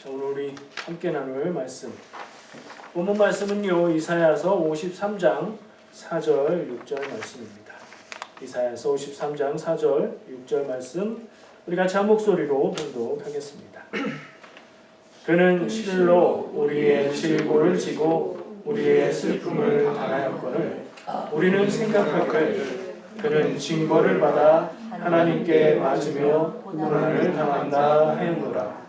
자, 오늘 우리 함께 나눌 말씀. 본문 말씀은요, 이사야서 53장 4절 6절 말씀입니다. 이사야서 53장 4절 6절 말씀 우리 같이 한 목소리로 봉독하겠습니다. 그는 실로 우리의 질고를 지고 우리의 슬픔을 당하였거늘 우리는 생각하기를 그는 징벌을 받아 하나님께 맞으며 고난을 당한다 하였노라.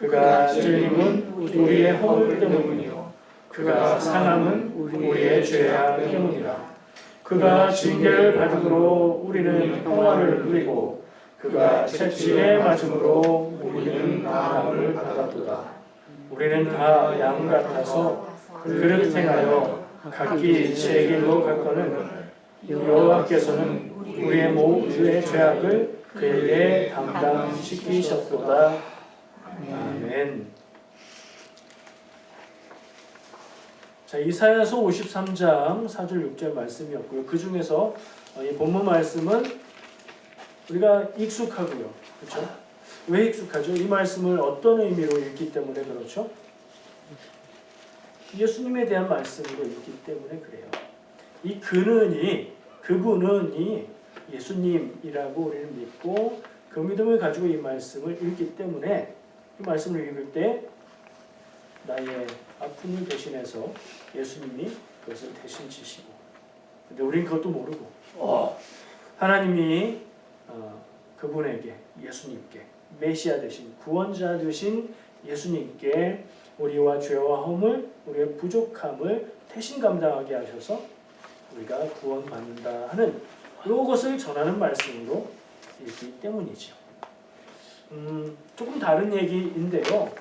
그가 찔림은 우리의 허물 때문이요 그가 상함은 우리의 죄악 때문이라. 그가 징계를 받음으로 우리는 평화를 누리고 그가 채찍에 맞음으로 우리는 나음을 받았도다. 우리는 다 양 같아서 그릇 행하여 각기 제 길로 갔거늘 여호와께서는 우리의 모두의 죄악을 그에게 담당시키셨도다. 아멘. 자, 이사야서 53장 4절 6절 말씀이었고요. 그 중에서 이 본문 말씀은 우리가 익숙하고요. 그렇죠? 왜 익숙하죠? 이 말씀을 어떤 의미로 읽기 때문에 그렇죠? 예수님에 대한 말씀으로 읽기 때문에 그래요. 이 그분은 예수님이라고 우리는 믿고 그 믿음을 가지고 이 말씀을 읽기 때문에 이 말씀을 읽을 때 나의 아픔을 대신해서 예수님이 그것을 대신 지시고, 근데 우리는 그것도 모르고 하나님이 그분에게, 예수님께, 메시아 되신 구원자 되신 예수님께 우리와 죄와 허물, 우리의 부족함을 대신 감당하게 하셔서 우리가 구원받는다 하는 이것을 전하는 말씀으로 읽기 때문이죠. 조금 다른 얘기인데요.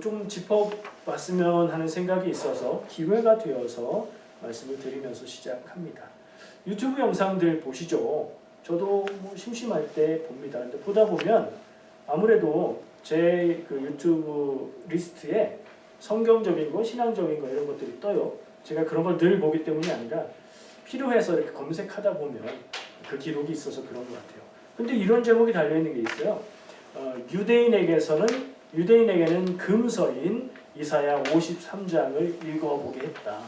좀 짚어봤으면 하는 생각이 있어서 기회가 되어서 말씀을 드리면서 시작합니다. 유튜브 영상들 보시죠. 저도 심심할 때 봅니다. 근데 보다 보면 아무래도 제 그 유튜브 리스트에 성경적인 거, 신앙적인 거 이런 것들이 떠요. 제가 그런 걸 늘 보기 때문이 아니라 필요해서 이렇게 검색하다 보면 그 기록이 있어서 그런 것 같아요. 근데 이런 제목이 달려있는 게 있어요. 유대인에게는 금서인 이사야 53장을 읽어보게 했다.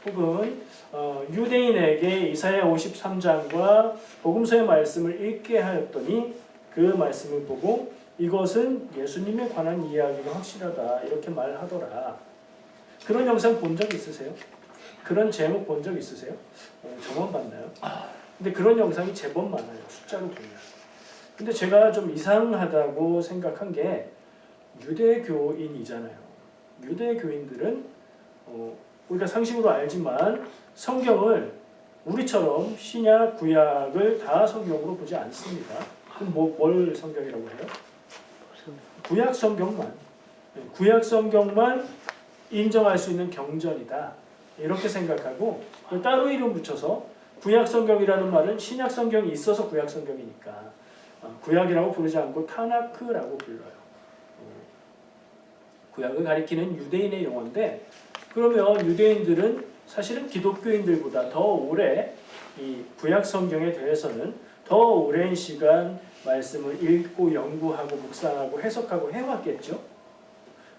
혹은 유대인에게 이사야 53장과 복음서의 말씀을 읽게 하였더니 그 말씀을 보고 이것은 예수님에 관한 이야기가 확실하다 이렇게 말하더라. 그런 영상 본 적 있으세요? 그런 제목 본 적 있으세요? 저만 봤나요? 근데 그런 영상이 제법 많아요. 숫자로 보면. 근데 제가 좀 이상하다고 생각한 게 유대교인이잖아요. 유대교인들은 우리가 상식으로 알지만 성경을 우리처럼 신약, 구약을 다 성경으로 보지 않습니다. 그럼 뭘 성경이라고 해요? 구약 성경만 인정할 수 있는 경전이다. 이렇게 생각하고 따로 이름 붙여서 구약 성경이라는 말은 신약 성경이 있어서 구약 성경이니까 구약이라고 부르지 않고 타나크라고 불러요. 구약을 가리키는 유대인의 용어인데, 그러면 유대인들은 사실은 기독교인들보다 더 오래 이 구약 성경에 대해서는 더 오랜 시간 말씀을 읽고 연구하고 묵상하고 해석하고 해왔겠죠.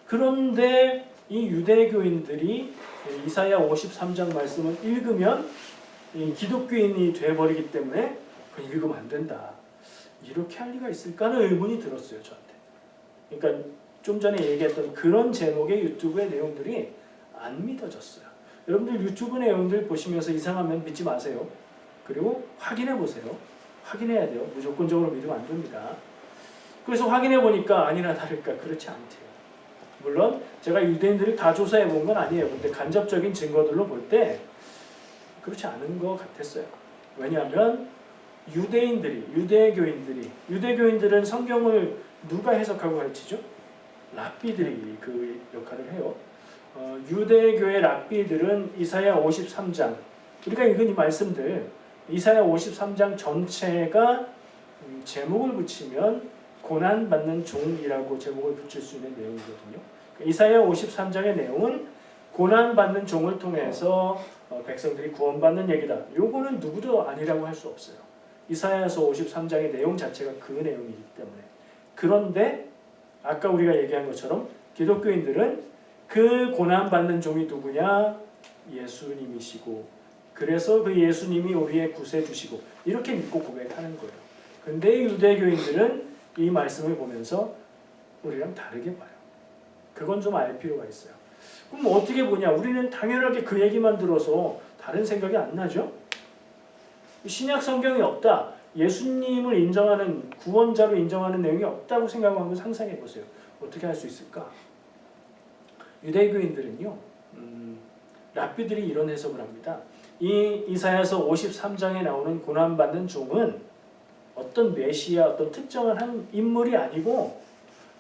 그런데 이 유대교인들이 이사야 53장 말씀을 읽으면 기독교인이 돼버리기 때문에 그건 읽으면 안 된다. 이렇게 할 리가 있을까 하는 의문이 들었어요, 저한테. 그러니까 좀 전에 얘기했던 그런 제목의 유튜브의 내용들이 안 믿어졌어요. 여러분들 유튜브 내용들 보시면서 이상하면 믿지 마세요. 그리고 확인해 보세요. 확인해야 돼요. 무조건적으로 믿으면 안 됩니다. 그래서 확인해 보니까 아니나 다를까 그렇지 않대요. 물론 제가 유대인들을 다 조사해 본 건 아니에요. 근데 간접적인 증거들로 볼 때 그렇지 않은 것 같았어요. 왜냐하면 유대교인들은 성경을 누가 해석하고 가르치죠? 랍비들이 그 역할을 해요. 유대교의 랍비들은 이사야 53장, 우리가 읽은 이 말씀들, 이사야 53장 전체가 제목을 붙이면 고난받는 종이라고 제목을 붙일 수 있는 내용이거든요. 이사야 53장의 내용은 고난받는 종을 통해서 백성들이 구원받는 얘기다. 요거는 누구도 아니라고 할 수 없어요. 이사야서 53장의 내용 자체가 그 내용이기 때문에. 그런데 아까 우리가 얘기한 것처럼 기독교인들은 그 고난받는 종이 누구냐? 예수님이시고 그래서 그 예수님이 우리의 구세주시고 이렇게 믿고 고백하는 거예요. 근데 유대교인들은 이 말씀을 보면서 우리랑 다르게 봐요. 그건 좀 알 필요가 있어요. 그럼 어떻게 보냐? 우리는 당연하게 그 얘기만 들어서 다른 생각이 안 나죠? 신약 성경이 없다. 예수님을 인정하는 구원자로 인정하는 내용이 없다고 생각하고 한번 상상해 보세요. 어떻게 할 수 있을까? 유대교인들은요. 랍비들이 이런 해석을 합니다. 이 이사야서 53장에 나오는 고난받는 종은 어떤 메시아, 어떤 특정한 한 인물이 아니고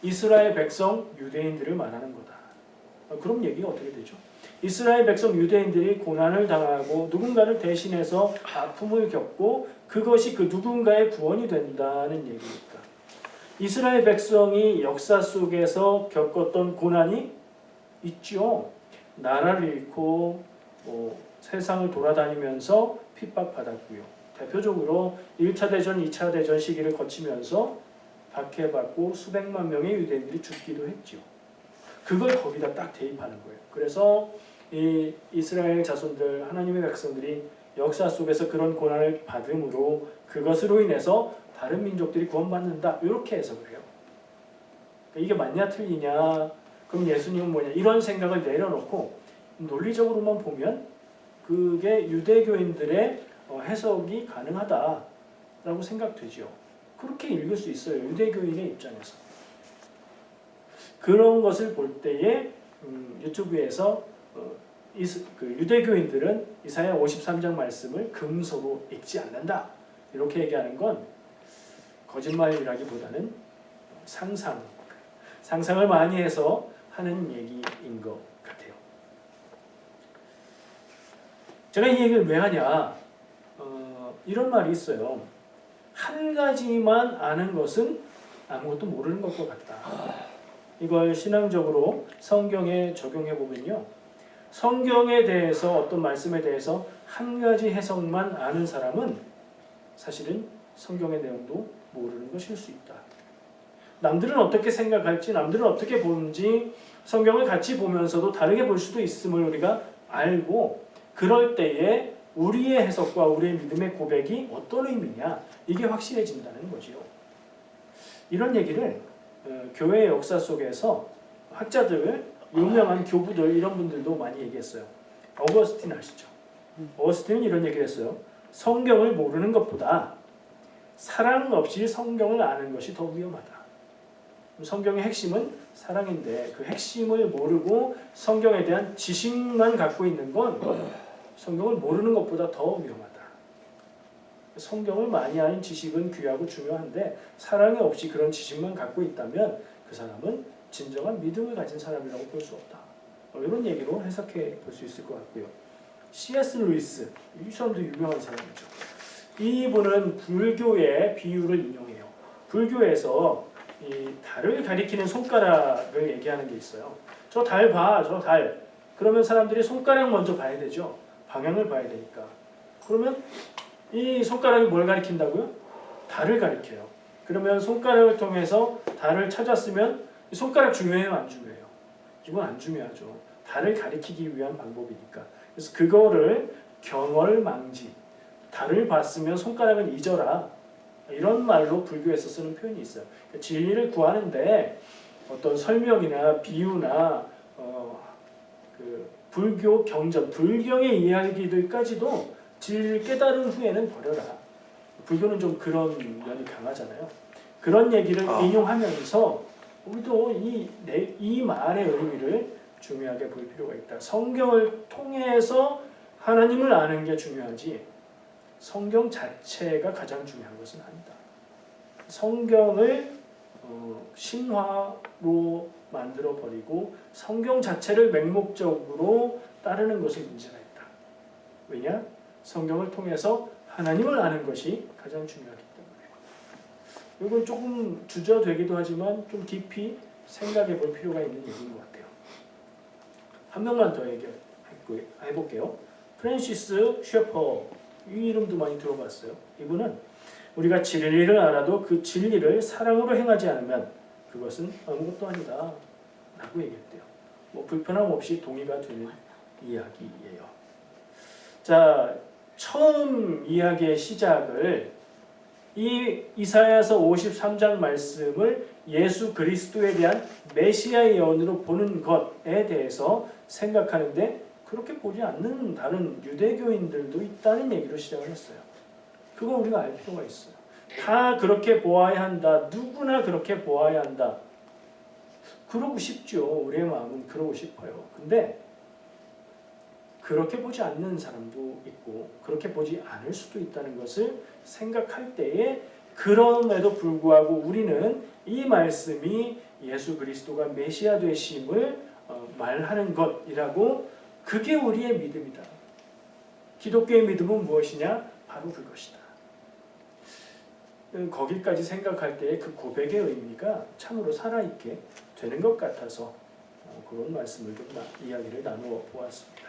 이스라엘 백성 유대인들을 말하는 거다. 그럼 얘기가 어떻게 되죠? 이스라엘 백성 유대인들이 고난을 당하고 누군가를 대신해서 아픔을 겪고 그것이 그 누군가의 구원이 된다는 얘기니까. 이스라엘 백성이 역사 속에서 겪었던 고난이 있죠. 나라를 잃고 세상을 돌아다니면서 핍박받았고요. 대표적으로 1차 대전, 2차 대전 시기를 거치면서 박해받고 수백만 명의 유대인들이 죽기도 했죠. 그걸 거기다 딱 대입하는 거예요. 그래서 이 이스라엘 자손들, 하나님의 백성들이 역사 속에서 그런 고난을 받음으로 그것으로 인해서 다른 민족들이 구원받는다. 이렇게 해석을 해요. 이게 맞냐 틀리냐, 그럼 예수님은 뭐냐, 이런 생각을 내려놓고 논리적으로만 보면 그게 유대교인들의 해석이 가능하다라고 생각되죠. 그렇게 읽을 수 있어요. 유대교인의 입장에서. 그런 것을 볼 때에 유튜브에서 유대교인들은 이사야 53장 말씀을 금서로 읽지 않는다. 이렇게 얘기하는 건 거짓말이라기보다는 상상을 많이 해서 하는 얘기인 것 같아요. 제가 이 얘기를 왜 하냐? 이런 말이 있어요. 한 가지만 아는 것은 아무것도 모르는 것과 같다. 이걸 신앙적으로 성경에 적용해 보면요. 성경에 대해서 어떤 말씀에 대해서 한 가지 해석만 아는 사람은 사실은 성경의 내용도 모르는 것일 수 있다. 남들은 어떻게 생각할지, 남들은 어떻게 보는지 성경을 같이 보면서도 다르게 볼 수도 있음을 우리가 알고 그럴 때에 우리의 해석과 우리의 믿음의 고백이 어떤 의미냐 이게 확실해진다는 거지요. 이런 얘기를 교회의 역사 속에서 학자들, 유명한 교부들 이런 분들도 많이 얘기했어요. 어거스틴 아시죠? 어거스틴은 이런 얘기를 했어요. 성경을 모르는 것보다 사랑 없이 성경을 아는 것이 더 위험하다. 성경의 핵심은 사랑인데 그 핵심을 모르고 성경에 대한 지식만 갖고 있는 건 성경을 모르는 것보다 더 위험하다. 성경을 많이 아는 지식은 귀하고 중요한데 사랑이 없이 그런 지식만 갖고 있다면 그 사람은 진정한 믿음을 가진 사람이라고 볼 수 없다. 이런 얘기로 해석해 볼 수 있을 것 같고요. C.S. 루이스, 이 사람도 유명한 사람이죠. 이분은 불교의 비유를 인용해요. 불교에서 이 달을 가리키는 손가락을 얘기하는 게 있어요. 저 달 봐, 저 달. 그러면 사람들이 손가락 먼저 봐야 되죠. 방향을 봐야 되니까. 그러면 이 손가락이 뭘 가리킨다고요? 달을 가리켜요. 그러면 손가락을 통해서 달을 찾았으면 이 손가락 중요해요, 안 중요해요? 이건 안 중요하죠. 달을 가리키기 위한 방법이니까. 그래서 그거를 경월망지, 달을 봤으면 손가락은 잊어라. 이런 말로 불교에서 쓰는 표현이 있어요. 그러니까 진리를 구하는데 어떤 설명이나 비유나 그 불교 경전, 불경의 이야기들까지도 진리를 깨달은 후에는 버려라. 불교는 좀 그런 면이 강하잖아요. 그런 얘기를 인용하면서 우리도 이 말의 의미를 중요하게 볼 필요가 있다. 성경을 통해서 하나님을 아는 게 중요하지 성경 자체가 가장 중요한 것은 아니다. 성경을 신화로 만들어버리고 성경 자체를 맹목적으로 따르는 것에 문제가 있다. 왜냐? 성경을 통해서 하나님을 아는 것이 가장 중요하기 때문에. 이건 조금 주저되기도 하지만 좀 깊이 생각해 볼 필요가 있는 얘기인 것 같아요. 한 명만 더 해볼게요. 프랜시스 셰퍼, 이 이름도 많이 들어봤어요. 이분은 우리가 진리를 알아도 그 진리를 사랑으로 행하지 않으면 그것은 아무것도 아니다 라고 얘기했대요. 뭐 불편함 없이 동의가 되는 이야기예요. 자, 처음 이야기의 시작을 이 이사야서 53장 말씀을 예수 그리스도에 대한 메시아 예언으로 보는 것에 대해서 생각하는데 그렇게 보지 않는 다른 유대교인들도 있다는 얘기로 시작을 했어요. 그건 우리가 알 필요가 있어요. 다 그렇게 보아야 한다. 누구나 그렇게 보아야 한다. 그러고 싶죠. 우리의 마음은 그러고 싶어요. 근데 그렇게 보지 않는 사람도 있고 그렇게 보지 않을 수도 있다는 것을 생각할 때에 그럼에도 불구하고 우리는 이 말씀이 예수 그리스도가 메시아 되심을 말하는 것이라고 그게 우리의 믿음이다. 기독교의 믿음은 무엇이냐? 바로 그것이다. 거기까지 생각할 때의 그 고백의 의미가 참으로 살아있게 되는 것 같아서 그런 말씀을 좀 이야기를 나누어 보았습니다.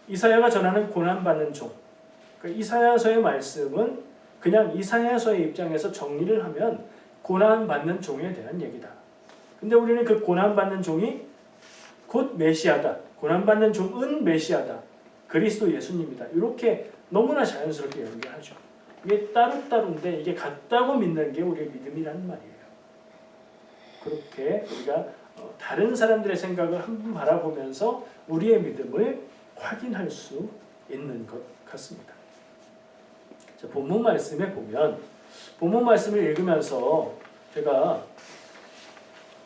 이사야가 전하는 고난받는 종. 이사야서의 말씀은 그냥 이사야서의 입장에서 정리를 하면 고난받는 종에 대한 얘기다. 근데 우리는 그 고난받는 종이 곧 메시아다. 고난받는 종은 메시아다. 그리스도 예수님이다. 이렇게 너무나 자연스럽게 연결하죠. 이게 따로따로인데 이게 같다고 믿는 게 우리의 믿음이라는 말이에요. 그렇게 우리가 다른 사람들의 생각을 한번 바라보면서 우리의 믿음을 확인할 수 있는 것 같습니다. 자, 본문 말씀에 보면 본문 말씀을 읽으면서 제가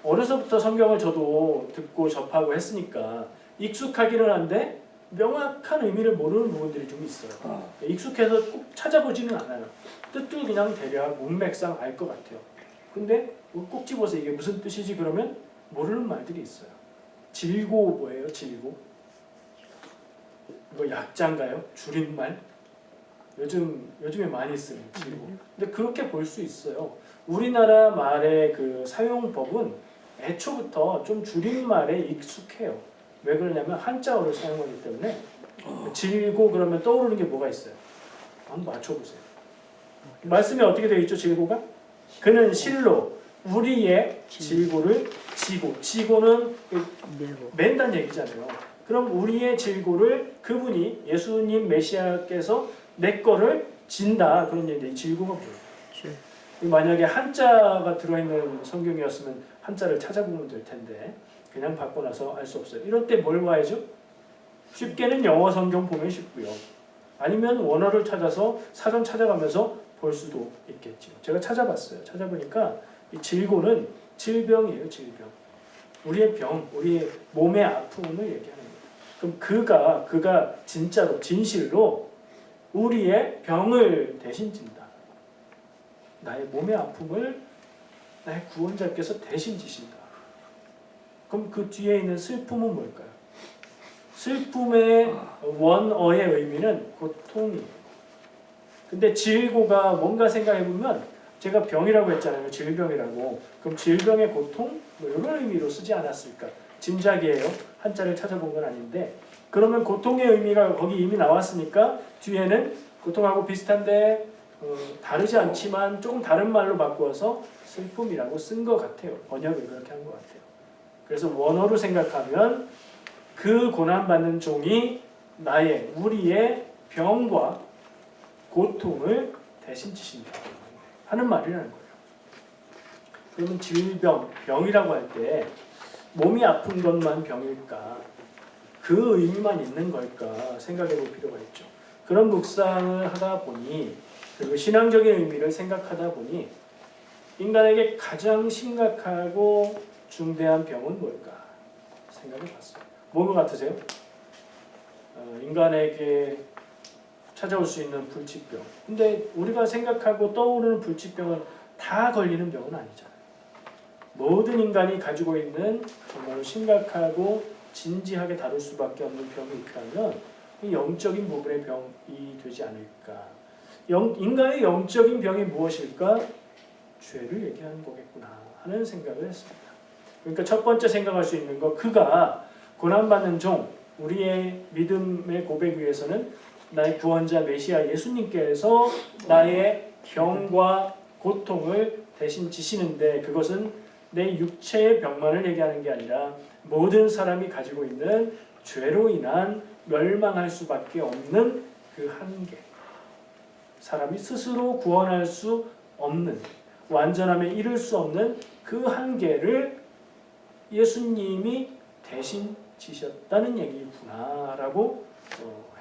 어려서부터 성경을 저도 듣고 접하고 했으니까 익숙하기는 한데 명확한 의미를 모르는 부분들이 좀 있어요. 익숙해서 꼭 찾아보지는 않아요. 뜻도 그냥 대략 문맥상 알 것 같아요. 근데 꼭 집어서 이게 무슨 뜻이지 그러면 모르는 말들이 있어요. 질고 뭐예요? 질고? 이거 약자인가요? 줄임말? 요즘에 많이 쓰는 질고. 근데 그렇게 볼 수 있어요. 우리나라 말의 그 사용법은 애초부터 좀 줄임말에 익숙해요. 왜 그러냐면 한자어를 사용하기 때문에 질고 그러면 떠오르는 게 뭐가 있어요? 한번 맞춰보세요. 말씀이 어떻게 되어 있죠? 질고가? 그는 실로 우리의 질고를 지고, 지고는 맨다는 얘기잖아요. 그럼 우리의 질고를 그분이 예수님 메시아께서 내 거를 진다 그런 얘기인데 질고가 뭐예요? 만약에 한자가 들어있는 성경이었으면 한자를 찾아보면 될 텐데 그냥 받고 나서 알 수 없어요. 이럴 때 뭘 봐야죠? 쉽게는 영어 성경 보면 쉽고요. 아니면 원어를 찾아서 사전 찾아가면서 볼 수도 있겠죠. 제가 찾아봤어요. 찾아보니까 이 질고는 질병이에요. 질병. 우리의 병, 우리의 몸의 아픔을 얘기하는 거예요. 그럼 그가 진짜로 진실로 우리의 병을 대신 진다. 나의 몸의 아픔을 나의 구원자께서 대신 지신다. 그럼 그 뒤에 있는 슬픔은 뭘까요? 슬픔의 원어의 의미는 고통이에요. 근데 질고가 뭔가 생각해보면 제가 병이라고 했잖아요. 질병이라고. 그럼 질병의 고통? 뭐 이런 의미로 쓰지 않았을까? 짐작이에요. 한자를 찾아본 건 아닌데 그러면 고통의 의미가 거기 이미 나왔으니까 뒤에는 고통하고 비슷한데 다르지 않지만 조금 다른 말로 바꾸어서 슬픔이라고 쓴 것 같아요. 번역을 그렇게 한 것 같아요. 그래서 원어로 생각하면 그 고난받는 종이 우리의 병과 고통을 대신 지신다 하는 말이라는 거예요. 그러면 질병, 병이라고 할 때 몸이 아픈 것만 병일까? 그 의미만 있는 걸까? 생각해 볼 필요가 있죠. 그런 묵상을 하다 보니 그리고 신앙적인 의미를 생각하다 보니 인간에게 가장 심각하고 중대한 병은 뭘까? 생각해 봤어요. 뭔 것 같으세요? 인간에게 찾아올 수 있는 불치병. 근데 우리가 생각하고 떠오르는 불치병은 다 걸리는 병은 아니잖아요. 모든 인간이 가지고 있는 정말 심각하고 진지하게 다룰 수밖에 없는 병이 있다면 이 영적인 부분의 병이 되지 않을까. 인간의 영적인 병이 무엇일까? 죄를 얘기하는 거겠구나 하는 생각을 했습니다. 그러니까 첫 번째 생각할 수 있는 거 그가 고난받는 종 우리의 믿음의 고백 위에서는 나의 구원자 메시아 예수님께서 나의 병과 고통을 대신 지시는데 그것은 내 육체의 병만을 얘기하는 게 아니라 모든 사람이 가지고 있는 죄로 인한 멸망할 수밖에 없는 그 한계, 사람이 스스로 구원할 수 없는, 완전함에 이를 수 없는 그 한계를 예수님이 대신 지셨다는 얘기구나라고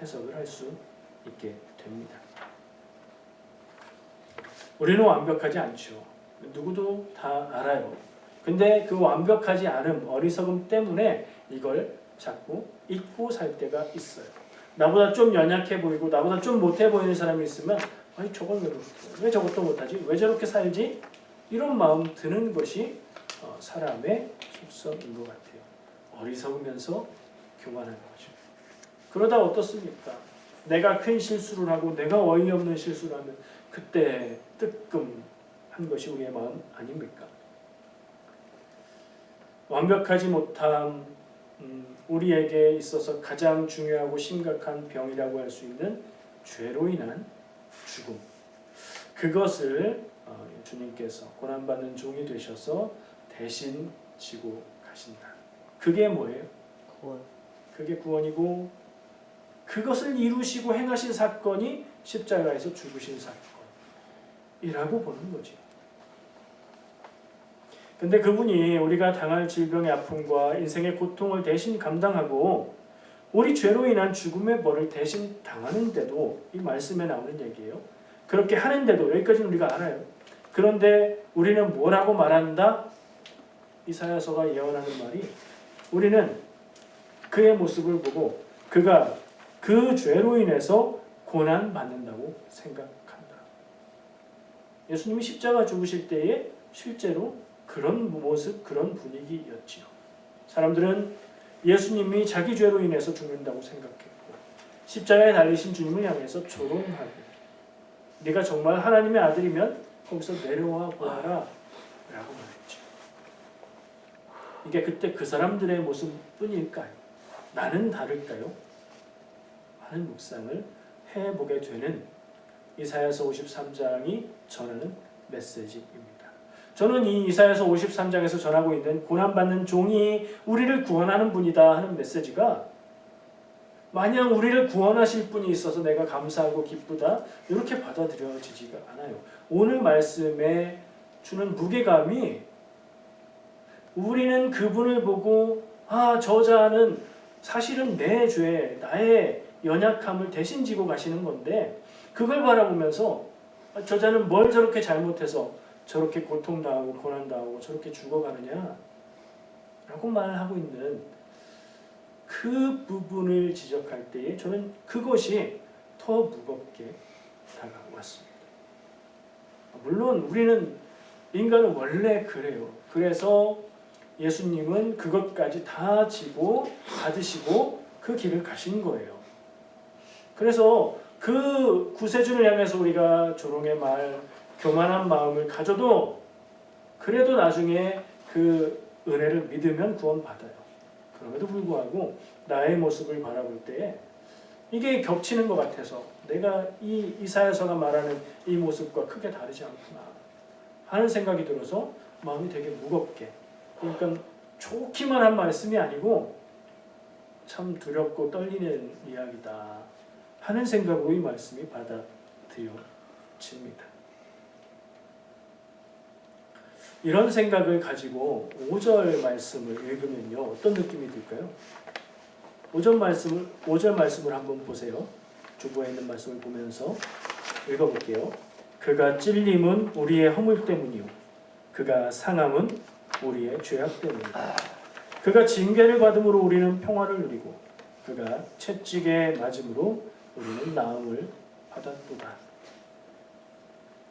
해석을 할 수 있게 됩니다. 우리는 완벽하지 않죠. 누구도 다 알아요. 근데 그 완벽하지 않음, 어리석음 때문에 이걸 자꾸 잊고 살 때가 있어요. 나보다 좀 연약해 보이고 나보다 좀 못해 보이는 사람이 있으면 아니 저걸 왜 못해? 왜 저것도 못하지? 왜 저렇게 살지? 이런 마음 드는 것이 사람의 속성인 것 같아요. 어리석으면서 교만한 거죠. 그러다 어떻습니까? 내가 큰 실수를 하고 내가 어이없는 실수를 하면 그때 뜨끔한 것이 우리의 마음 아닙니까? 완벽하지 못함, 우리에게 있어서 가장 중요하고 심각한 병이라고 할 수 있는 죄로 인한 죽음. 그것을 주님께서 고난받는 종이 되셔서 대신 지고 가신다. 그게 뭐예요? 구원. 그게 구원이고 그것을 이루시고 행하신 사건이 십자가에서 죽으신 사건이라고 보는 거죠. 근데 그분이 우리가 당할 질병의 아픔과 인생의 고통을 대신 감당하고 우리 죄로 인한 죽음의 벌을 대신 당하는데도 이 말씀에 나오는 얘기예요. 그렇게 하는데도 여기까지는 우리가 알아요. 그런데 우리는 뭐라고 말한다? 이사야서가 예언하는 말이 우리는 그의 모습을 보고 그가 그 죄로 인해서 고난받는다고 생각한다. 예수님이 십자가 죽으실 때에 실제로 그런 모습, 그런 분위기였지요. 사람들은 예수님이 자기 죄로 인해서 죽는다고 생각했고 십자가에 달리신 주님을 향해서 조롱하고 네가 정말 하나님의 아들이면 거기서 내려와 보아라 라고 말했죠. 이게 그때 그 사람들의 모습뿐일까요? 나는 다를까요? 하는 묵상을 해보게 되는 이사야서 53장이 전하는 메시지입니다. 저는 이 이사야서 53장에서 전하고 있는 고난받는 종이 우리를 구원하는 분이다 하는 메시지가 마냥 우리를 구원하실 분이 있어서 내가 감사하고 기쁘다 이렇게 받아들여지지가 않아요. 오늘 말씀에 주는 무게감이 우리는 그분을 보고 저 자는 사실은 내 죄, 나의 연약함을 대신 지고 가시는 건데 그걸 바라보면서 저 자는 뭘 저렇게 잘못해서 저렇게 고통당하고 고난당하고 저렇게 죽어가느냐 라고 말하고 있는 그 부분을 지적할 때에 저는 그것이 더 무겁게 다가왔습니다. 물론 우리는 인간은 원래 그래요. 그래서 예수님은 그것까지 다 지고 받으시고 그 길을 가신 거예요. 그래서 그 구세주를 향해서 우리가 조롱의 말, 교만한 마음을 가져도 그래도 나중에 그 은혜를 믿으면 구원받아요. 그럼에도 불구하고 나의 모습을 바라볼 때에 이게 겹치는 것 같아서 내가 이 이사야서가 말하는 이 모습과 크게 다르지 않구나 하는 생각이 들어서 마음이 되게 무겁게, 그러니까 좋기만 한 말씀이 아니고 참 두렵고 떨리는 이야기다 하는 생각으로 이 말씀이 받아들여집니다. 이런 생각을 가지고 5절 말씀을 읽으면요 어떤 느낌이 들까요? 5절 말씀을 한번 보세요. 주보에 있는 말씀을 보면서 읽어볼게요. 그가 찔림은 우리의 허물 때문이요 그가 상함은 우리의 죄악 때문이다. 그가 징계를 받음으로 우리는 평화를 누리고 그가 채찍에 맞음으로 우리는 나음을 받았도다.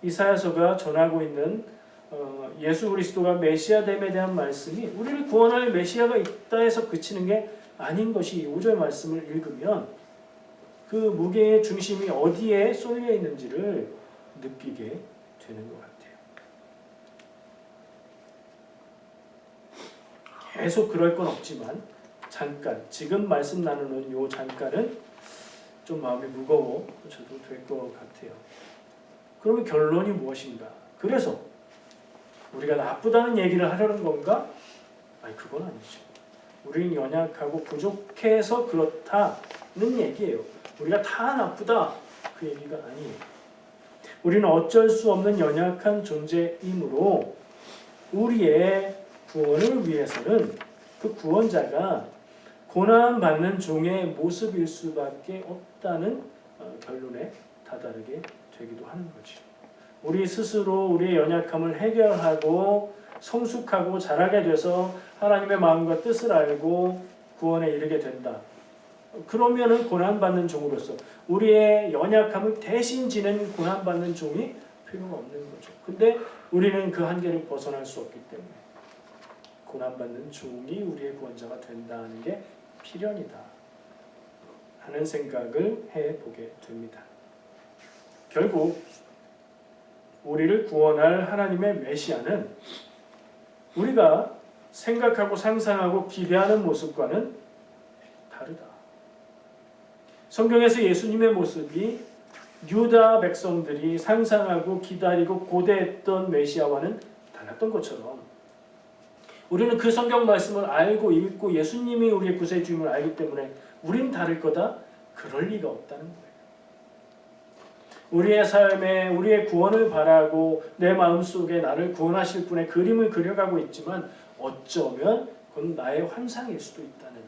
이사야서가 전하고 있는 예수 그리스도가 메시아됨에 대한 말씀이 우리를 구원할 메시아가 있다 해서 그치는 게 아닌 것이 5절 말씀을 읽으면 그 무게의 중심이 어디에 쏠려 있는지를 느끼게 되는 것 같아요. 계속 그럴 건 없지만 잠깐 지금 말씀 나누는 요 잠깐은 좀 마음이 무거워 저도 될 것 같아요. 그러면 결론이 무엇인가? 그래서 우리가 나쁘다는 얘기를 하려는 건가? 아니, 그건 아니죠. 우리는 연약하고 부족해서 그렇다는 얘기예요. 우리가 다 나쁘다 그 얘기가 아니에요. 우리는 어쩔 수 없는 연약한 존재이므로 우리의 구원을 위해서는 그 구원자가 고난받는 종의 모습일 수밖에 없다는 결론에 다다르게 되기도 하는 거죠. 우리 스스로 우리의 연약함을 해결하고 성숙하고 자라게 돼서 하나님의 마음과 뜻을 알고 구원에 이르게 된다. 그러면은 고난받는 종으로서 우리의 연약함을 대신 지는 고난받는 종이 필요가 없는 거죠. 근데 우리는 그 한계를 벗어날 수 없기 때문에 고난받는 종이 우리의 구원자가 된다는 게 필연이다 하는 생각을 해보게 됩니다. 결국 우리를 구원할 하나님의 메시아는 우리가 생각하고 상상하고 기대하는 모습과는 다르다. 성경에서 예수님의 모습이 유다 백성들이 상상하고 기다리고 고대했던 메시아와는 달랐던 것처럼 우리는 그 성경 말씀을 알고 읽고 예수님이 우리의 구세주임을 알기 때문에 우린 다를 거다? 그럴 리가 없다는 거예요. 우리의 삶에 우리의 구원을 바라고 내 마음속에 나를 구원하실 분의 그림을 그려가고 있지만 어쩌면 그건 나의 환상일 수도 있다는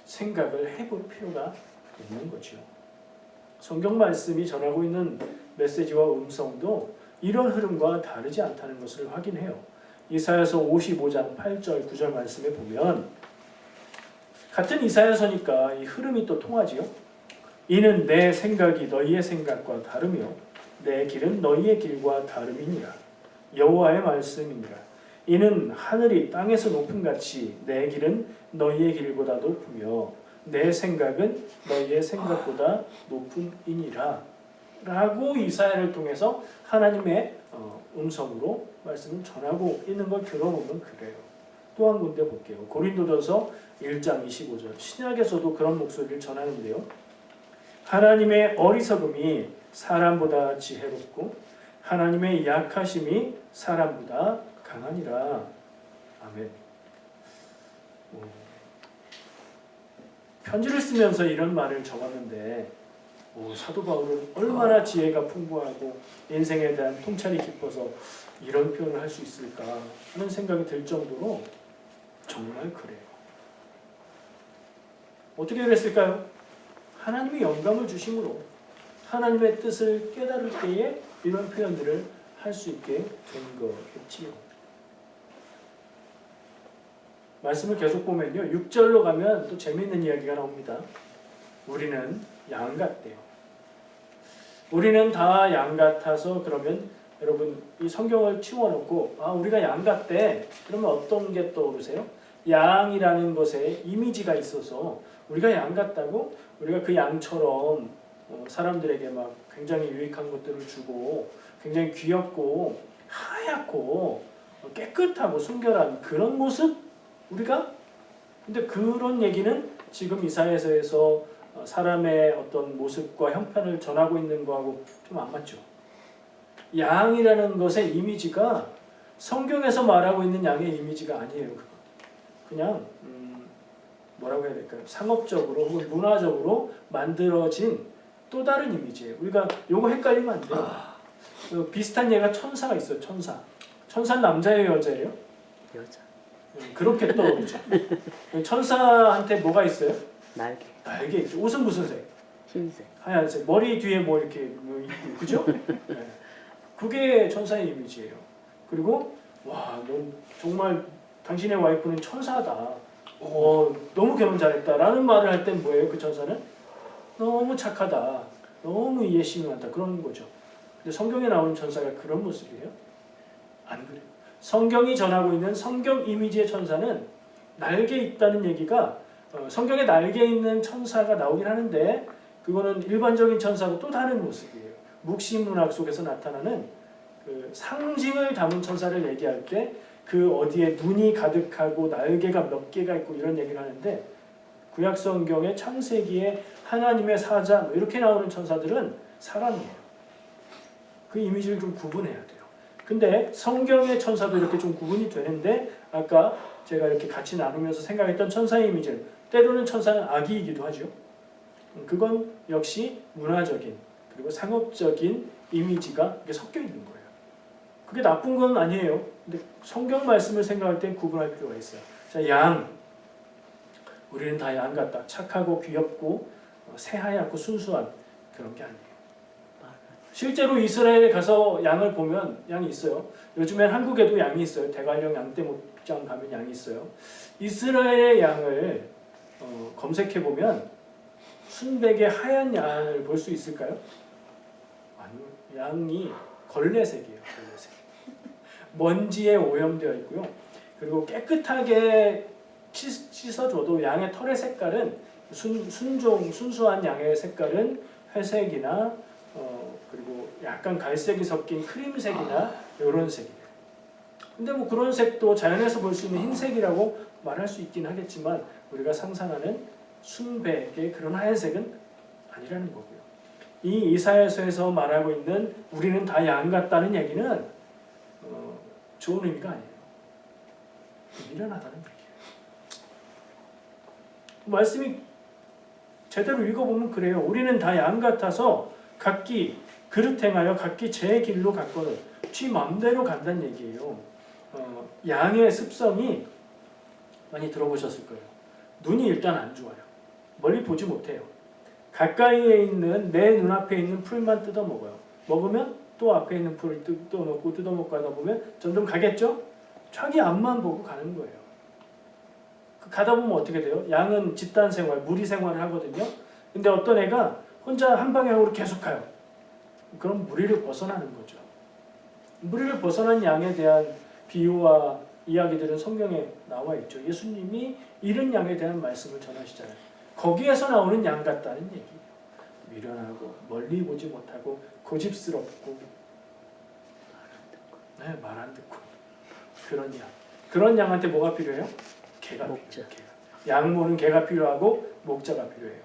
생각을 해볼 필요가 있는 거죠. 성경 말씀이 전하고 있는 메시지와 음성도 이런 흐름과 다르지 않다는 것을 확인해요. 이사야서 55장 8절 9절 말씀에 보면 같은 이사야서니까 이 흐름이 또 통하지요. 이는 내 생각이 너희의 생각과 다르며 내 길은 너희의 길과 다름이니라. 여호와의 말씀이니라. 이는 하늘이 땅에서 높음같이 내 길은 너희의 길보다 높으며 내 생각은 너희의 생각보다 높음이니라. 라고 이사야를 통해서 하나님의 음성으로 말씀을 전하고 있는 걸 들어보면 그래요. 또 한 군데 볼게요. 고린도전서 1장 25절 신약에서도 그런 목소리를 전하는데요. 하나님의 어리석음이 사람보다 지혜롭고 하나님의 약하심이 사람보다 강하니라. 아멘. 편지를 쓰면서 이런 말을 적었는데 사도 바울은 얼마나 지혜가 풍부하고 인생에 대한 통찰이 깊어서 이런 표현을 할 수 있을까 하는 생각이 들 정도로 정말 그래요. 어떻게 그랬을까요? 하나님이 영감을 주심으로 하나님의 뜻을 깨달을 때에 이런 표현들을 할 수 있게 된 거겠지요. 말씀을 계속 보면요. 6절로 가면 또 재미있는 이야기가 나옵니다. 우리는 양 같대요. 우리는 다 양 같아서 그러면 여러분 이 성경을 치워놓고 우리가 양 같대. 그러면 어떤 게 떠오르세요? 양이라는 것에 이미지가 있어서 우리가 양 같다고 우리가 그 양처럼 사람들에게 막 굉장히 유익한 것들을 주고 굉장히 귀엽고 하얗고 깨끗하고 순결한 그런 모습 우리가 근데 그런 얘기는 지금 이사야서에서 사람의 어떤 모습과 형편을 전하고 있는 거하고 좀 안 맞죠. 양이라는 것의 이미지가 성경에서 말하고 있는 양의 이미지가 아니에요. 그냥 뭐라고 해야 될까요? 상업적으로 혹은 문화적으로 만들어진 또 다른 이미지예요. 우리가 요거 헷갈리면 안 돼요. 비슷한 예가 천사가 있어요. 천사. 천사는 남자예요, 여자예요? 여자. 그렇게 떠오르죠. 천사한테 뭐가 있어요? 날개. 날개 있죠. 옷은 무슨 색? 흰색. 하얀색. 머리 뒤에 뭐 이렇게 있고, 그죠? 네. 그게 천사의 이미지예요. 그리고 넌 정말 당신의 와이프는 천사다. 너무 결혼 잘했다라는 말을 할 땐 뭐예요? 그 천사는 너무 착하다. 너무 이해심이 많다. 그런 거죠. 근데 성경에 나오는 천사가 그런 모습이에요? 안 그래요. 성경이 전하고 있는 성경 이미지의 천사는 날개 있다는 얘기가 성경에 날개 있는 천사가 나오긴 하는데 그거는 일반적인 천사하고 또 다른 모습이에요. 묵시문학 속에서 나타나는 그 상징을 담은 천사를 얘기할 때 그 어디에 눈이 가득하고 날개가 몇 개가 있고 이런 얘기를 하는데 구약 성경의 창세기에 하나님의 사자 이렇게 나오는 천사들은 사람이에요. 그 이미지를 좀 구분해야 돼요. 근데 성경의 천사도 이렇게 좀 구분이 되는데 아까 제가 이렇게 같이 나누면서 생각했던 천사의 이미지는 때로는 천사는 악이기도 하죠. 그건 역시 문화적인 그리고 상업적인 이미지가 이게 섞여 있는 거예요. 그게 나쁜 건 아니에요. 근데 성경 말씀을 생각할 때 구분할 필요가 있어요. 자, 양. 우리는 다 양 같다. 착하고 귀엽고 새하얗고 순수한 그런 게 아니에요. 실제로 이스라엘에 가서 양을 보면 양이 있어요. 요즘엔 한국에도 양이 있어요. 대관령 양떼 목장 가면 양이 있어요. 이스라엘의 양을 검색해 보면 순백의 하얀 양을 볼 수 있을까요? 아니요. 양이 걸레색이에요. 걸레색. 먼지에 오염되어 있고요. 그리고 깨끗하게 씻어줘도 양의 털의 색깔은 순수한 양의 색깔은 회색이나 그리고 약간 갈색이 섞인 크림색이나 이런 색이에요. 근데 뭐 그런 색도 자연에서 볼 수 있는 흰색이라고 말할 수 있긴 하겠지만 우리가 상상하는 순백의 그런 하얀색은 아니라는 거고요. 이 이사야서에서 말하고 있는 우리는 다 양 같다는 얘기는 좋은 의미가 아니에요. 미련하다는 얘기예요. 말씀이 제대로 읽어보면 그래요. 우리는 다 양 같아서 각기 그릇 행하여 각기 제 길로 갔거든. 지 맘대로 간다는 얘기예요. 양의 습성이 많이 들어보셨을 거예요. 눈이 일단 안 좋아요. 멀리 보지 못해요. 가까이에 있는 내 눈앞에 있는 풀만 뜯어 먹어요. 먹으면 또 앞에 있는 풀을 뜯어먹고 하다 보면 점점 가겠죠? 자기 앞만 보고 가는 거예요. 가다 보면 어떻게 돼요? 양은 집단 생활, 무리 생활을 하거든요. 근데 어떤 애가 혼자 한 방향으로 계속 가요. 그럼 무리를 벗어나는 거죠. 무리를 벗어난 양에 대한 비유와 이야기들은 성경에 나와 있죠. 예수님이 잃은 양에 대한 말씀을 전하시잖아요. 거기에서 나오는 양 같다는 얘기예요. 미련하고 멀리 보지 못하고 고집스럽고 말 안 듣고 그런 양. 그런 양한테 뭐가 필요해요? 개가 필요해요. 양 모는 개가 필요하고 목자가 필요해요.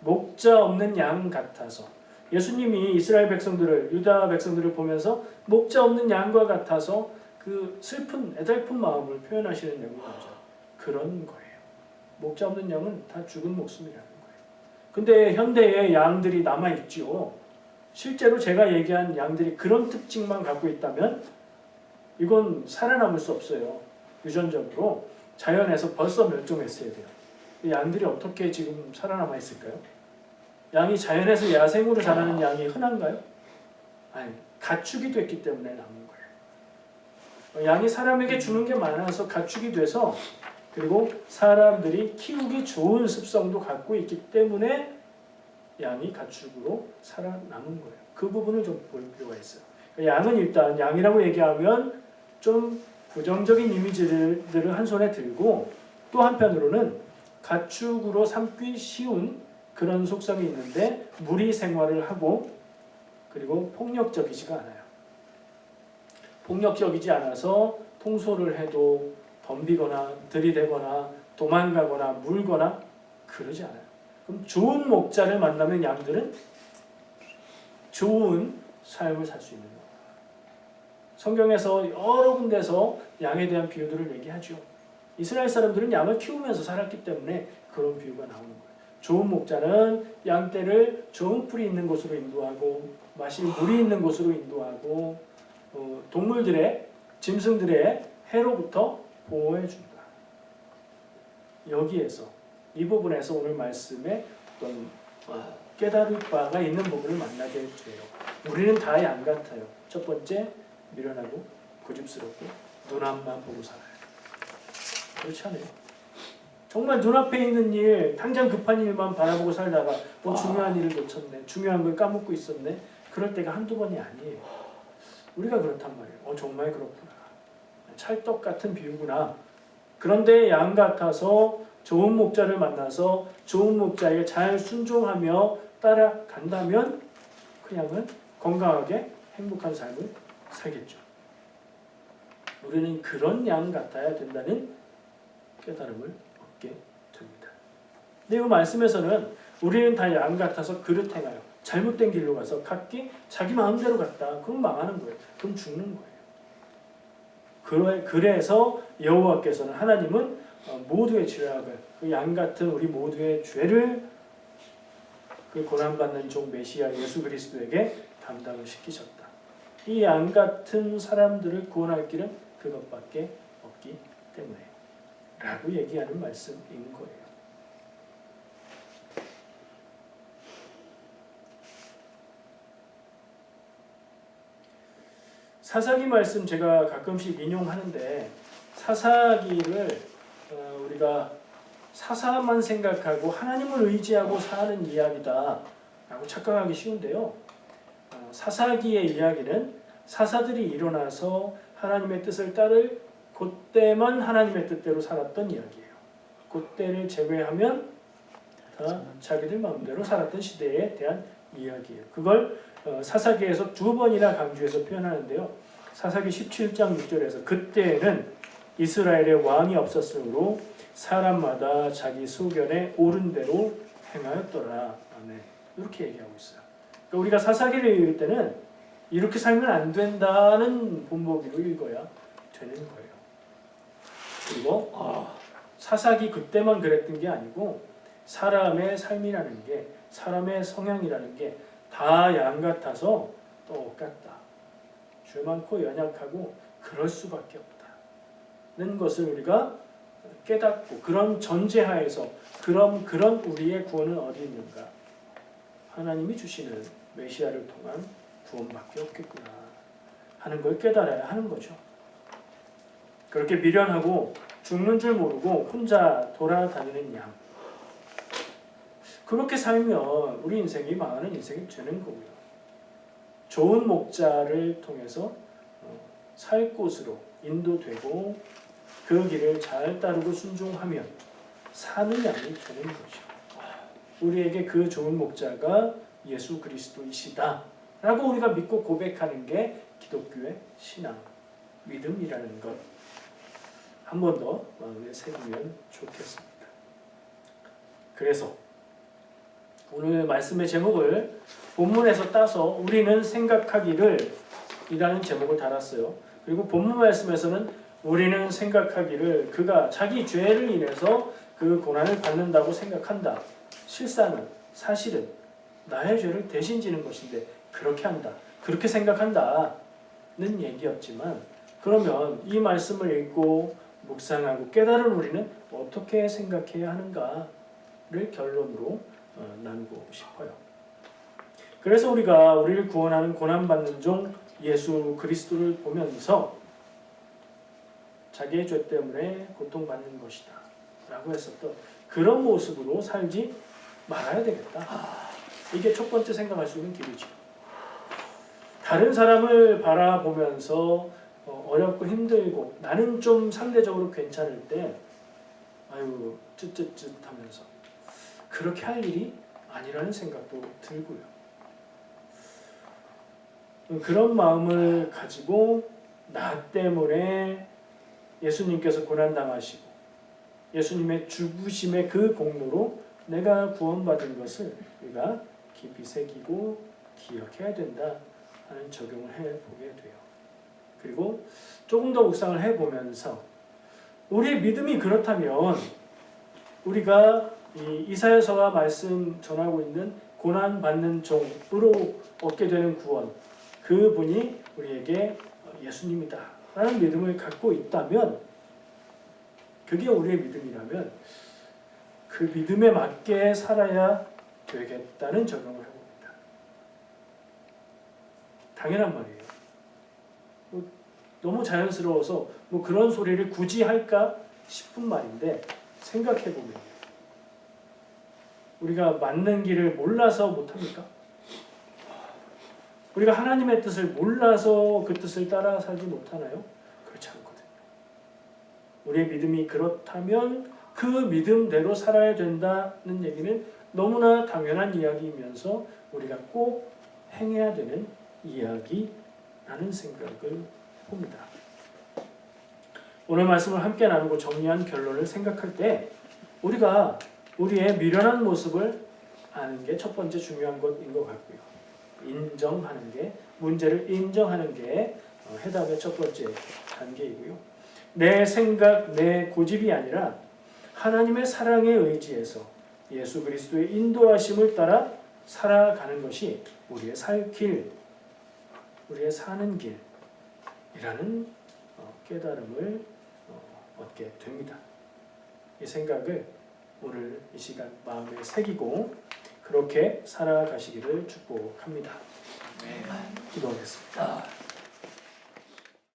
목자 없는 양 같아서 예수님이 이스라엘 백성들을 유다 백성들을 보면서 목자 없는 양과 같아서 그 슬픈 애달픈 마음을 표현하시는 내용이 나오죠. 그런 거예요. 목자 없는 양은 다 죽은 목숨이라는 거예요. 근데 현대에 양들이 남아 있죠. 실제로 제가 얘기한 양들이 그런 특징만 갖고 있다면 이건 살아남을 수 없어요. 유전적으로 자연에서 벌써 멸종했어야 돼요. 양들이 어떻게 지금 살아남아 있을까요? 양이 자연에서 야생으로 자라는 양이 흔한가요? 아니, 가축이 됐기 때문에 남은 거예요. 양이 사람에게 주는 게 많아서 가축이 돼서 그리고 사람들이 키우기 좋은 습성도 갖고 있기 때문에 양이 가축으로 살아남은 거예요. 그 부분을 좀 볼 필요가 있어요. 양은 일단 양이라고 얘기하면 좀 부정적인 이미지들을 한 손에 들고 또 한편으로는 가축으로 삼기 쉬운 그런 속성이 있는데 무리 생활을 하고 그리고 폭력적이지가 않아요. 폭력적이지 않아서 통솔을 해도 덤비거나 들이대거나 도망가거나 물거나 그러지 않아요. 그럼 좋은 목자를 만나면 양들은 좋은 삶을 살 수 있는 거예요. 성경에서 여러 군데서 양에 대한 비유들을 얘기하죠. 이스라엘 사람들은 양을 키우면서 살았기 때문에 그런 비유가 나오는 거예요. 좋은 목자는 양떼를 좋은 풀이 있는 곳으로 인도하고 마실 물이 있는 곳으로 인도하고 동물들의 짐승들의 해로부터 보호해준다. 여기에서 이 부분에서 오늘 말씀에 어떤 깨달을 바가 있는 부분을 만나게 돼요. 우리는 다 양 같아요. 첫 번째 미련하고 고집스럽고 눈앞만 보고 살아요. 그렇지 않아요? 정말 눈앞에 있는 일, 당장 급한 일만 바라보고 살다가 중요한 일을 놓쳤네, 중요한 걸 까먹고 있었네. 그럴 때가 한두 번이 아니에요. 우리가 그렇단 말이에요. 정말 그렇구나. 찰떡 같은 비유구나. 그런데 양 같아서 좋은 목자를 만나서 좋은 목자에게 잘 순종하며 따라간다면 그 양은 건강하게 행복한 삶을 살겠죠. 우리는 그런 양 같아야 된다는 깨달음을 얻게 됩니다. 근데 이 말씀에서는 우리는 다 양 같아서 그릇 행하여 잘못된 길로 가서 각기 자기 마음대로 갔다. 그럼 망하는 거예요. 그럼 죽는 거예요. 그래서 여호와께서는 하나님은 모두의 죄악을 그 양 같은 우리 모두의 죄를 그 고난받는 종 메시아 예수 그리스도에게 담당을 시키셨다. 이 양 같은 사람들을 구원할 길은 그것밖에 없기 때문에 라고 얘기하는 말씀인 거예요. 사사기 말씀 제가 가끔씩 인용하는데 사사기를 우리가 사사만 생각하고 하나님을 의지하고 사는 이야기다 라고 착각하기 쉬운데요. 사사기의 이야기는 사사들이 일어나서 하나님의 뜻을 따를 그때만 하나님의 뜻대로 살았던 이야기예요. 그때를 제외하면 다 자기들 마음대로 살았던 시대에 대한 이야기예요. 그걸 사사기에서 2번이나 강조해서 표현하는데요. 사사기 17장 6절에서 그때에는 이스라엘의 왕이 없었으므로 사람마다 자기 소견에 옳은 대로 행하였더라. 아멘. 이렇게 얘기하고 있어요. 그러니까 우리가 사사기를 읽을 때는 이렇게 살면 안 된다는 본보기로 읽어야 되는 거예요. 그리고 사사기 그때만 그랬던 게 아니고 사람의 삶이라는 게 사람의 성향이라는 게 다 양 같아서 똑같다. 죄 많고 연약하고 그럴 수밖에 없다는 것을 우리가 깨닫고 그런 전제하에서 그런 우리의 구원은 어디 있는가? 하나님이 주시는 메시아를 통한 구원밖에 없겠구나 하는 걸 깨달아야 하는 거죠. 그렇게 미련하고 죽는 줄 모르고 혼자 돌아다니는 양. 그렇게 살면 우리 인생이 망하는 인생이 되는 거고요. 좋은 목자를 통해서 살 곳으로 인도되고 그 길을 잘 따르고 순종하면 사는 양이 되는 거죠. 우리에게 그 좋은 목자가 예수 그리스도이시다 라고 우리가 믿고 고백하는 게 기독교의 신앙, 믿음이라는 것 한 번 더 마음에 새기면 좋겠습니다. 그래서 오늘 말씀의 제목을 본문에서 따서 우리는 생각하기를 이라는 제목을 달았어요. 그리고 본문 말씀에서는 우리는 생각하기를 그가 자기 죄를 인해서 그 고난을 받는다고 생각한다. 실상은 사실은 나의 죄를 대신 지는 것인데 그렇게 한다. 그렇게 생각한다는 얘기였지만 그러면 이 말씀을 읽고 묵상하고 깨달은 우리는 어떻게 생각해야 하는가를 결론으로 나누고 싶어요. 그래서 우리가 우리를 구원하는 고난받는 종 예수 그리스도를 보면서 자기의 죄 때문에 고통받는 것이다 라고 했었던 그런 모습으로 살지 말아야 되겠다. 이게 첫 번째 생각할 수 있는 길이죠. 다른 사람을 바라보면서 어렵고 힘들고 나는 좀 상대적으로 괜찮을 때 아유 쯧쯧쯧 하면서 그렇게 할 일이 아니라는 생각도 들고요. 그런 마음을 가지고 나 때문에 예수님께서 고난당하시고 예수님의 죽으심의 그 공로로 내가 구원받은 것을 우리가 깊이 새기고 기억해야 된다 하는 적용을 해보게 돼요. 그리고 조금 더 묵상을 해보면서 우리의 믿음이 그렇다면 우리가 이 이사야서가 말씀 전하고 있는 고난받는 종으로 얻게 되는 구원 그분이 우리에게 예수님이다 라는 믿음을 갖고 있다면 그게 우리의 믿음이라면 그 믿음에 맞게 살아야 되겠다는 적용을 해봅니다. 당연한 말이에요. 너무 자연스러워서 그런 소리를 굳이 할까 싶은 말인데 생각해보면 우리가 맞는 길을 몰라서 못합니까? 우리가 하나님의 뜻을 몰라서 그 뜻을 따라 살지 못하나요? 그렇지 않거든요. 우리의 믿음이 그렇다면 그 믿음대로 살아야 된다는 얘기는 너무나 당연한 이야기이면서 우리가 꼭 행해야 되는 이야기라는 생각을 봅니다. 오늘 말씀을 함께 나누고 정리한 결론을 생각할 때 우리가 우리의 미련한 모습을 아는 게 첫 번째 중요한 것인 것 같고요. 인정하는 게 문제를 인정하는 게 해답의 첫 번째 단계이고요. 내 생각, 내 고집이 아니라 하나님의 사랑에 의지해서 예수 그리스도의 인도하심을 따라 살아가는 것이 우리의 살 길, 우리의 사는 길이라는 깨달음을 얻게 됩니다. 이 생각을 오늘 이 시간 마음에 새기고 그렇게 살아가시기를 축복합니다. 기도하겠습니다.